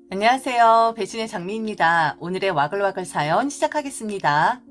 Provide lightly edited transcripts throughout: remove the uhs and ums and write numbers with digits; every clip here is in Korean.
안녕하세요. 배신의 장미입니다. 오늘의 와글와글 사연 시작하겠습니다.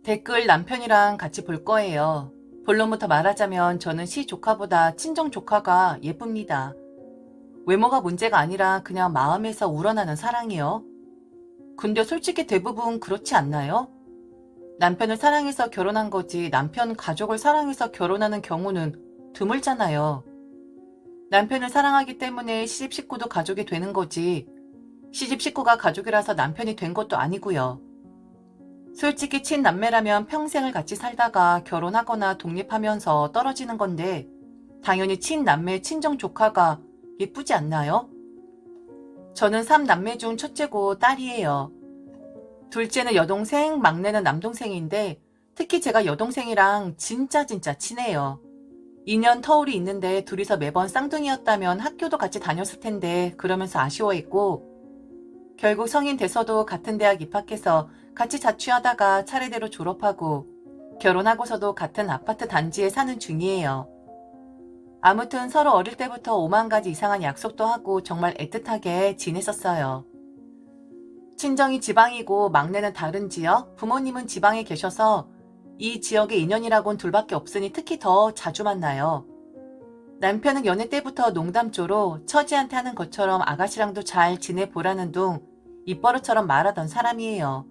댓글 남편이랑 같이 볼 거예요. 본론부터 말하자면 저는 시조카보다 친정조카가 예쁩니다. 외모가 문제가 아니라 그냥 마음에서 우러나는 사랑이요. 근데 솔직히 대부분 그렇지 않나요? 남편을 사랑해서 결혼한 거지 남편 가족을 사랑해서 결혼하는 경우는 드물잖아요. 남편을 사랑하기 때문에 시집 식구도 가족이 되는 거지 시집 식구가 가족이라서 남편이 된 것도 아니고요. 솔직히 친남매라면 평생을 같이 살다가 결혼하거나 독립하면서 떨어지는 건데 당연히 친남매 친정조카가 예쁘지 않나요? 저는 3남매 중 첫째고 딸이에요. 둘째는 여동생, 막내는 남동생인데 특히 제가 여동생이랑 진짜 친해요. 2년 터울이 있는데 둘이서 매번 쌍둥이였다면 학교도 같이 다녔을 텐데 그러면서 아쉬워했고 결국 성인 돼서도 같은 대학 입학해서 같이 자취하다가 차례대로 졸업하고 결혼하고서도 같은 아파트 단지에 사는 중이에요. 아무튼 서로 어릴 때부터 5만 가지 이상한 약속도 하고 정말 애틋하게 지냈었어요. 친정이 지방이고 막내는 다른 지역, 부모님은 지방에 계셔서 이 지역의 인연이라곤 둘밖에 없으니 특히 더 자주 만나요. 남편은 연애 때부터 농담조로 처지한테 하는 것처럼 아가씨랑도 잘 지내보라는 둥 입버릇처럼 말하던 사람이에요.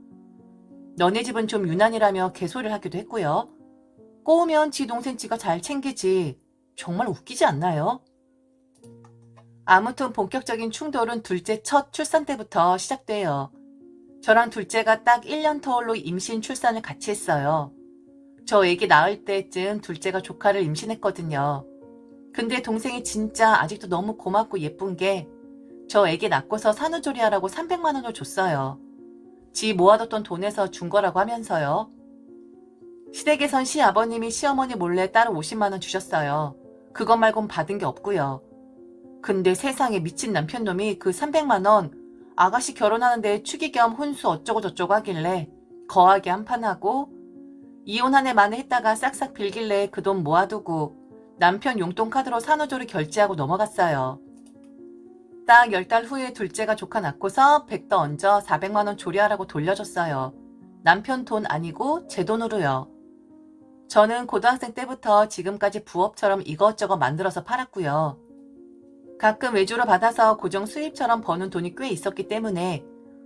너네 집은 좀 유난이라며 개소리를 하기도 했고요. 꼬우면 지 동생 지가 잘 챙기지. 정말 웃기지 않나요? 아무튼 본격적인 충돌은 둘째 첫 출산 때부터 시작돼요. 저랑 둘째가 딱 1년 터울로 임신 출산을 같이 했어요. 저 애기 낳을 때쯤 둘째가 조카를 임신했거든요. 근데 동생이 진짜 아직도 너무 고맙고 예쁜 게 저 애기 낳고서 산후조리하라고 300만 원을 줬어요. 지 모아뒀던 돈에서 준 거라고 하면서요. 시댁에선 시아버님이 시어머니 몰래 따로 50만 원 주셨어요. 그것 말곤 받은 게 없고요. 근데 세상에 미친 남편놈이 그 300만 원 아가씨 결혼하는데 축의 겸 혼수 어쩌고 저쩌고 하길래 거하게 한판하고 이혼 한 해 만에 했다가 싹싹 빌길래 그 돈 모아두고 남편 용돈 카드로 산후조리 결제하고 넘어갔어요. 딱 10달 후에 둘째가 조카 낳고서 100더 얹어 400만 원 조리하라고 돌려줬어요. 남편 돈 아니고 제 돈으로요. 저는 고등학생 때부터 지금까지 부업처럼 이것저것 만들어서 팔았고요. 가끔 외주로 받아서 고정 수입처럼 버는 돈이 꽤 있었기 때문에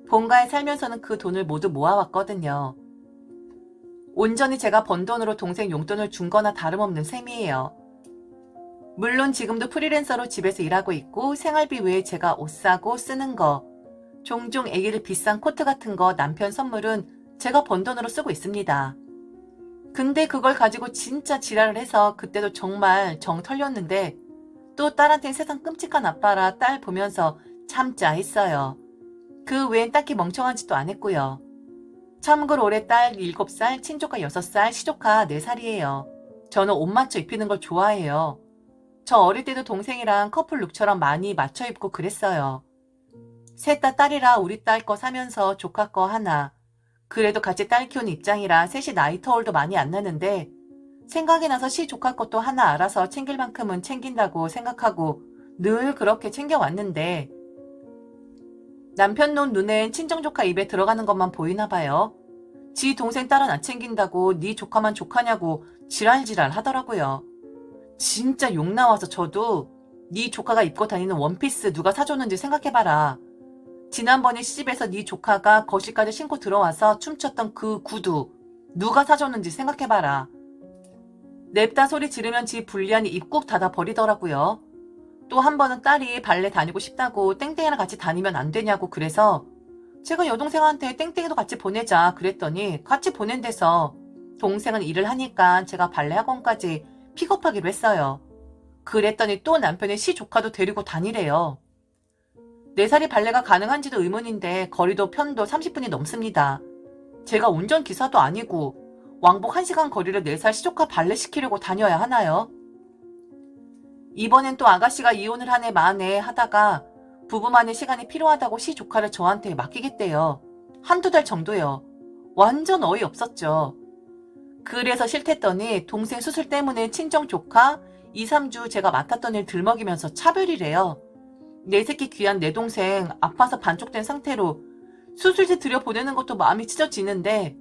본가에 살면서는 그 돈을 모두 모아왔거든요. 온전히 제가 번 돈으로 동생 용돈을 준 거나 다름없는 셈이에요. 물론 지금도 프리랜서로 집에서 일하고 있고 생활비 외에 제가 옷 사고 쓰는 거, 종종 애기를 비싼 코트 같은 거 남편 선물은 제가 번 돈으로 쓰고 있습니다. 근데 그걸 가지고 진짜 지랄을 해서 그때도 정말 정 털렸는데 또 딸한텐 세상 끔찍한 아빠라 딸 보면서 참자 했어요. 그 외엔 딱히 멍청한 짓도 안 했고요. 참고로 올해 딸 7살, 친조카 6살, 시조카 4살이에요. 저는 옷 맞춰 입히는 걸 좋아해요. 저 어릴 때도 동생이랑 커플 룩처럼 많이 맞춰 입고 그랬어요. 셋 다 딸이라 우리 딸 거 사면서 조카 거 하나. 그래도 같이 딸 키우는 입장이라 셋이 나이 터울도 많이 안 나는데 생각이 나서 시 조카 것도 하나 알아서 챙길 만큼은 챙긴다고 생각하고 늘 그렇게 챙겨왔는데 남편 놈 눈엔 친정조카 입에 들어가는 것만 보이나 봐요. 지 동생 딸은 안 챙긴다고 네 조카만 조카냐고 지랄지랄 하더라고요. 진짜 욕 나와서 저도 네 조카가 입고 다니는 원피스 누가 사줬는지 생각해봐라. 지난번에 시집에서 네 조카가 거실까지 신고 들어와서 춤췄던 그 구두 누가 사줬는지 생각해봐라. 냅다 소리 지르면 지 불리하니 입 꾹 닫아 버리더라고요. 또 한 번은 딸이 발레 다니고 싶다고 땡땡이랑 같이 다니면 안 되냐고 그래서 제가 여동생한테 땡땡이도 같이 보내자 그랬더니 같이 보낸대서 동생은 일을 하니까 제가 발레 학원까지 픽업하기로 했어요. 그랬더니 또 남편의 시조카도 데리고 다니래요. 4살이 발레가 가능한지도 의문인데 거리도 편도 30분이 넘습니다. 제가 운전기사도 아니고 왕복 1시간 거리를 4살 시조카 발레 시키려고 다녀야 하나요? 이번엔 또 아가씨가 이혼을 한 해 만에 하다가 부부만의 시간이 필요하다고 시조카를 저한테 맡기겠대요. 한두 달 정도요. 완전 어이없었죠. 그래서 싫댔더니 동생 수술 때문에 친정 조카 2, 3주 제가 맡았던 일 들먹이면서 차별이래요. 내 새끼 귀한 내 동생 아파서 반쪽된 상태로 수술실 들여보내는 것도 마음이 찢어지는데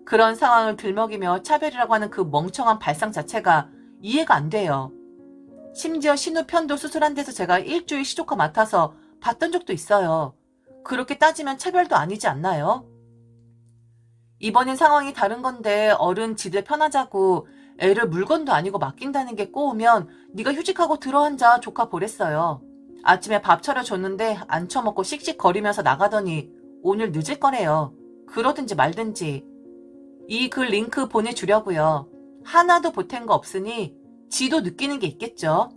그런 상황을 들먹이며 차별이라고 하는 그 멍청한 발상 자체가 이해가 안 돼요. 심지어 신우 편도 수술한 데서 제가 일주일 시조카 맡아서 봤던 적도 있어요. 그렇게 따지면 차별도 아니지 않나요? 이번엔 상황이 다른 건데 어른 지들 편하자고 애를 물건도 아니고 맡긴다는 게 꼬우면 네가 휴직하고 들어앉아 조카 보랬어요. 아침에 밥 차려줬는데 안 처먹고 씩씩거리면서 나가더니 오늘 늦을 거래요. 그러든지 말든지. 이 글 링크 보내주려고요. 하나도 보탠 거 없으니 지도 느끼는 게 있겠죠.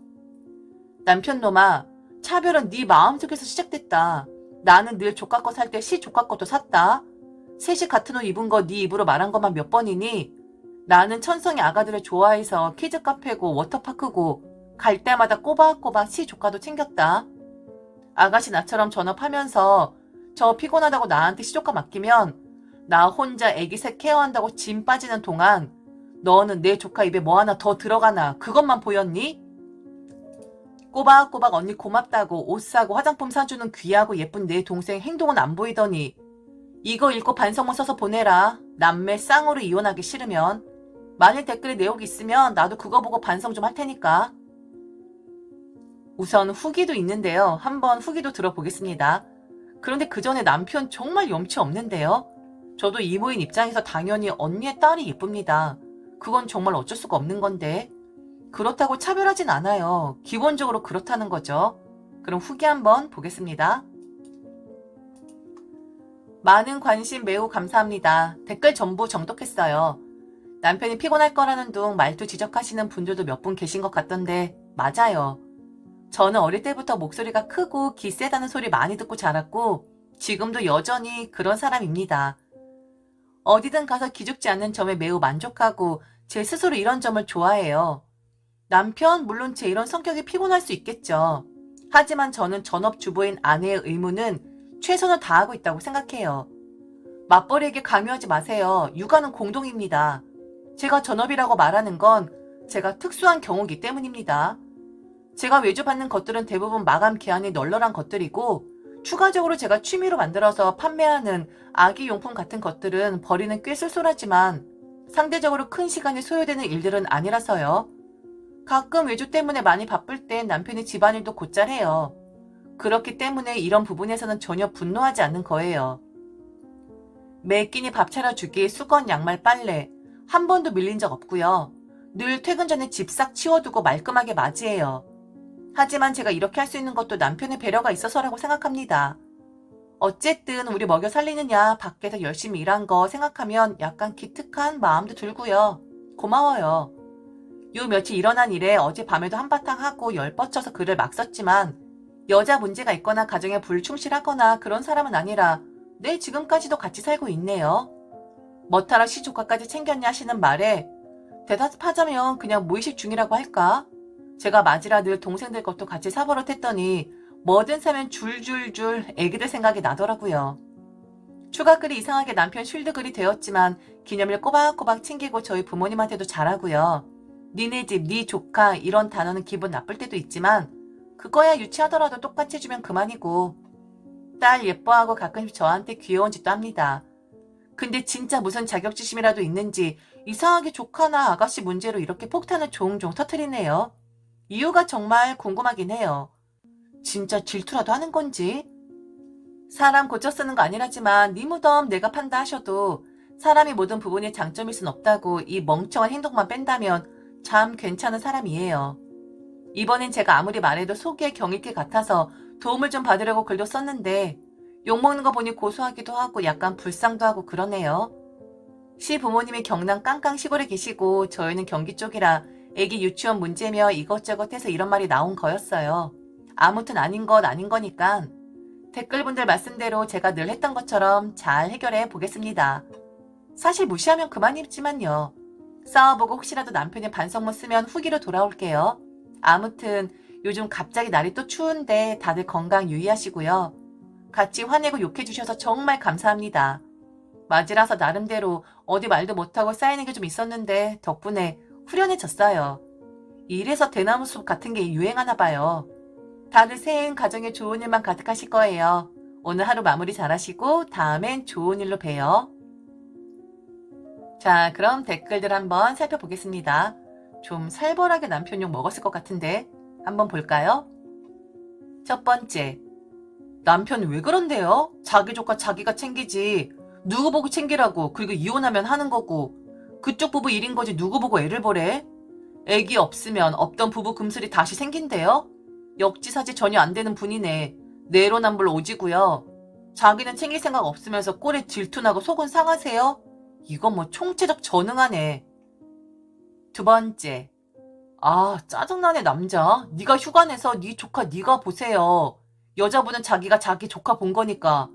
남편 놈아, 차별은 네 마음속에서 시작됐다. 나는 늘 조카 거 살 때 시 조카 것도 샀다. 셋이 같은 옷 입은 거 네 입으로 말한 것만 몇 번이니? 나는 천성이 아가들을 좋아해서 키즈 카페고 워터파크고 갈 때마다 꼬박꼬박 시 조카도 챙겼다. 아가씨 나처럼 전업하면서 저 피곤하다고 나한테 시조카 맡기면 나 혼자 애기 셋 케어한다고 짐 빠지는 동안 너는 내 조카 입에 뭐 하나 더 들어가나 그것만 보였니? 꼬박꼬박 언니 고맙다고 옷 사고 화장품 사주는 귀하고 예쁜 내 동생 행동은 안 보이더니 이거 읽고 반성문 써서 보내라. 남매 쌍으로 이혼하기 싫으면. 만일 댓글에 내용 있으면 나도 그거 보고 반성 좀 할 테니까. 우선 후기도 있는데요. 한번 후기도 들어보겠습니다. 그런데 그 전에 남편 정말 염치 없는데요. 저도 이모인 입장에서 당연히 언니의 딸이 예쁩니다. 그건 정말 어쩔 수가 없는 건데. 그렇다고 차별하진 않아요. 기본적으로 그렇다는 거죠. 그럼 후기 한번 보겠습니다. 많은 관심 매우 감사합니다. 댓글 전부 정독했어요. 남편이 피곤할 거라는 둥 말투 지적하시는 분들도 몇 분 계신 것 같던데 맞아요. 저는 어릴 때부터 목소리가 크고 기 세다는 소리 많이 듣고 자랐고 지금도 여전히 그런 사람입니다. 어디든 가서 기죽지 않는 점에 매우 만족하고 제 스스로 이런 점을 좋아해요. 남편 물론 제 이런 성격이 피곤할 수 있겠죠. 하지만 저는 전업주부인 아내의 의무는 최선을 다하고 있다고 생각해요. 맞벌이에게 강요하지 마세요. 육아는 공동입니다. 제가 전업이라고 말하는 건 제가 특수한 경우이기 때문입니다. 제가 외주받는 것들은 대부분 마감 기한이 널널한 것들이고 추가적으로 제가 취미로 만들어서 판매하는 아기용품 같은 것들은 버리는 꽤 쏠쏠하지만 상대적으로 큰 시간이 소요되는 일들은 아니라서요. 가끔 외주 때문에 많이 바쁠 땐 남편이 집안일도 곧잘 해요. 그렇기 때문에 이런 부분에서는 전혀 분노하지 않는 거예요. 매 끼니 밥 차려주기, 수건, 양말, 빨래 한 번도 밀린 적 없고요. 늘 퇴근 전에 집 싹 치워두고 말끔하게 맞이해요. 하지만 제가 이렇게 할 수 있는 것도 남편의 배려가 있어서라고 생각합니다. 어쨌든 우리 먹여 살리느냐 밖에서 열심히 일한 거 생각하면 약간 기특한 마음도 들고요. 고마워요. 요 며칠 일어난 일에 어제 밤에도 한바탕 하고 열 뻗쳐서 글을 막 썼지만 여자 문제가 있거나 가정에 불충실하거나 그런 사람은 아니라 네 지금까지도 같이 살고 있네요. 뭐타라 시조카까지 챙겼냐 하시는 말에 대답하자면 그냥 무의식 중이라고 할까? 제가 맞이라 늘 동생들 것도 같이 사버릇했더니 뭐든 사면 줄줄줄 애기들 생각이 나더라고요. 추가 글이 이상하게 남편 쉴드 글이 되었지만 기념일 꼬박꼬박 챙기고 저희 부모님한테도 잘하고요. 니네 집, 니 조카 이런 단어는 기분 나쁠 때도 있지만 그거야 유치하더라도 똑같이 해주면 그만이고 딸 예뻐하고 가끔씩 저한테 귀여운 짓도 합니다. 근데 진짜 무슨 자격지심이라도 있는지 이상하게 조카나 아가씨 문제로 이렇게 폭탄을 종종 터트리네요. 이유가 정말 궁금하긴 해요. 진짜 질투라도 하는 건지? 사람 고쳐 쓰는 거 아니라지만 네 무덤 내가 판다 하셔도 사람이 모든 부분이 장점일 순 없다고 이 멍청한 행동만 뺀다면 참 괜찮은 사람이에요. 이번엔 제가 아무리 말해도 속에 경일게 같아서 도움을 좀 받으려고 글도 썼는데 욕먹는 거 보니 고소하기도 하고 약간 불쌍도 하고 그러네요. 시부모님이 경남 깡깡 시골에 계시고 저희는 경기 쪽이라 애기 유치원 문제며 이것저것 해서 이런 말이 나온 거였어요. 아무튼 아닌 건 아닌 거니까 댓글분들 말씀대로 제가 늘 했던 것처럼 잘 해결해 보겠습니다. 사실 무시하면 그만이지만요. 싸워보고 혹시라도 남편이 반성문 쓰면 후기로 돌아올게요. 아무튼 요즘 갑자기 날이 또 추운데 다들 건강 유의하시고요. 같이 화내고 욕해주셔서 정말 감사합니다. 맞이라서 나름대로 어디 말도 못하고 쌓이는 게 좀 있었는데 덕분에 후련해졌어요. 이래서 대나무 숲 같은 게 유행하나 봐요. 다들 새해엔 가정에 좋은 일만 가득하실 거예요. 오늘 하루 마무리 잘하시고 다음엔 좋은 일로 봬요. 자, 그럼 댓글들 한번 살펴보겠습니다. 좀 살벌하게 남편 욕 먹었을 것 같은데 한번 볼까요? 첫 번째, 남편 왜 그런데요? 자기 조카 자기가 챙기지. 누구 보고 챙기라고. 그리고 이혼하면 하는 거고. 그쪽 부부 일인 거지 누구 보고 애를 보래? 애기 없으면 없던 부부 금슬이 다시 생긴대요? 역지사지 전혀 안 되는 분이네. 내로남불 오지고요. 자기는 챙길 생각 없으면서 꼴에 질투나고 속은 상하세요? 이건 뭐 총체적 전응하네. 두 번째, 아 짜증나네 남자. 네가 휴가 내서 네 조카 네가 보세요. 여자분은 자기가 자기 조카 본 거니까.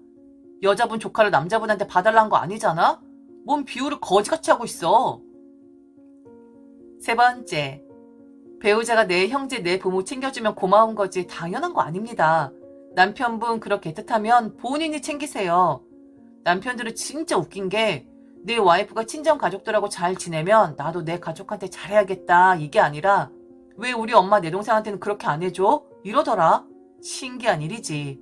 여자분 조카를 남자분한테 봐달라는 거 아니잖아? 뭔 비유를 거지같이 하고 있어. 세 번째, 배우자가 내 형제 내 부모 챙겨주면 고마운 거지 당연한 거 아닙니다. 남편분 그렇게 애틋하면 본인이 챙기세요. 남편들은 진짜 웃긴 게 내 와이프가 친정 가족들하고 잘 지내면 나도 내 가족한테 잘해야겠다 이게 아니라 왜 우리 엄마 내 동생한테는 그렇게 안 해줘? 이러더라. 신기한 일이지.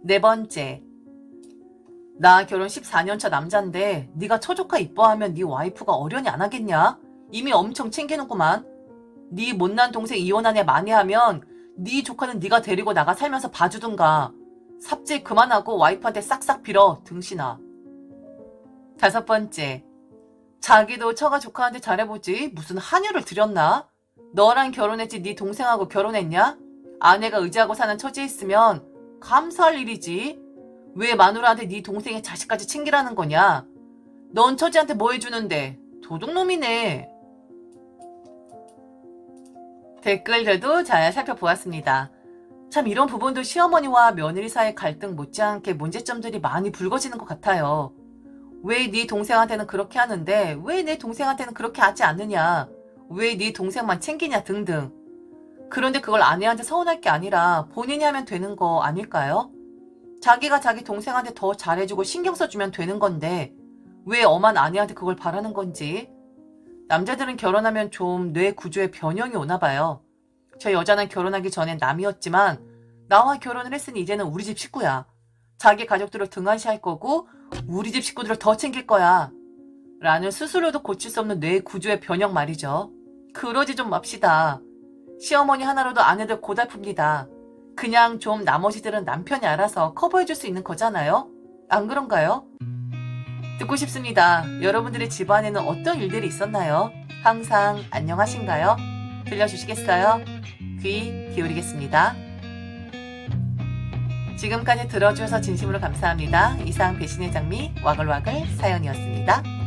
네 번째, 나 결혼 14년 차 남잔데 네가 처조카 이뻐하면 네 와이프가 어련히 안 하겠냐? 이미 엄청 챙기는구만. 네 못난 동생 이혼한 애 만회하면 네 조카는 네가 데리고 나가 살면서 봐주든가. 삽질 그만하고 와이프한테 싹싹 빌어 등신아. 다섯 번째, 자기도 처가 조카한테 잘해보지 무슨 한유를 들였나? 너랑 결혼했지 네 동생하고 결혼했냐? 아내가 의지하고 사는 처지에 있으면 감사할 일이지. 왜 마누라한테 네 동생의 자식까지 챙기라는 거냐? 넌 처지한테 뭐 해주는데? 도둑놈이네. 댓글들도 잘 살펴보았습니다. 참 이런 부분도 시어머니와 며느리 사이 갈등 못지않게 문제점들이 많이 불거지는 것 같아요. 왜 네 동생한테는 그렇게 하는데 왜 내 동생한테는 그렇게 하지 않느냐? 왜 네 동생만 챙기냐 등등. 그런데 그걸 아내한테 서운할 게 아니라 본인이 하면 되는 거 아닐까요? 자기가 자기 동생한테 더 잘해주고 신경 써주면 되는 건데 왜 엄한 아내한테 그걸 바라는 건지. 남자들은 결혼하면 좀 뇌 구조에 변형이 오나 봐요. 저 여자는 결혼하기 전엔 남이었지만 나와 결혼을 했으니 이제는 우리 집 식구야. 자기 가족들을 등한시할 거고 우리 집 식구들을 더 챙길 거야. 라는 스스로도 고칠 수 없는 뇌 구조의 변형 말이죠. 그러지 좀 맙시다. 시어머니 하나로도 아내들 고달픕니다. 그냥 좀 나머지들은 남편이 알아서 커버해줄 수 있는 거잖아요? 안 그런가요? 듣고 싶습니다. 여러분들의 집안에는 어떤 일들이 있었나요? 항상 안녕하신가요? 들려주시겠어요? 귀 기울이겠습니다. 지금까지 들어주셔서 진심으로 감사합니다. 이상 배신의 장미 와글와글 사연이었습니다.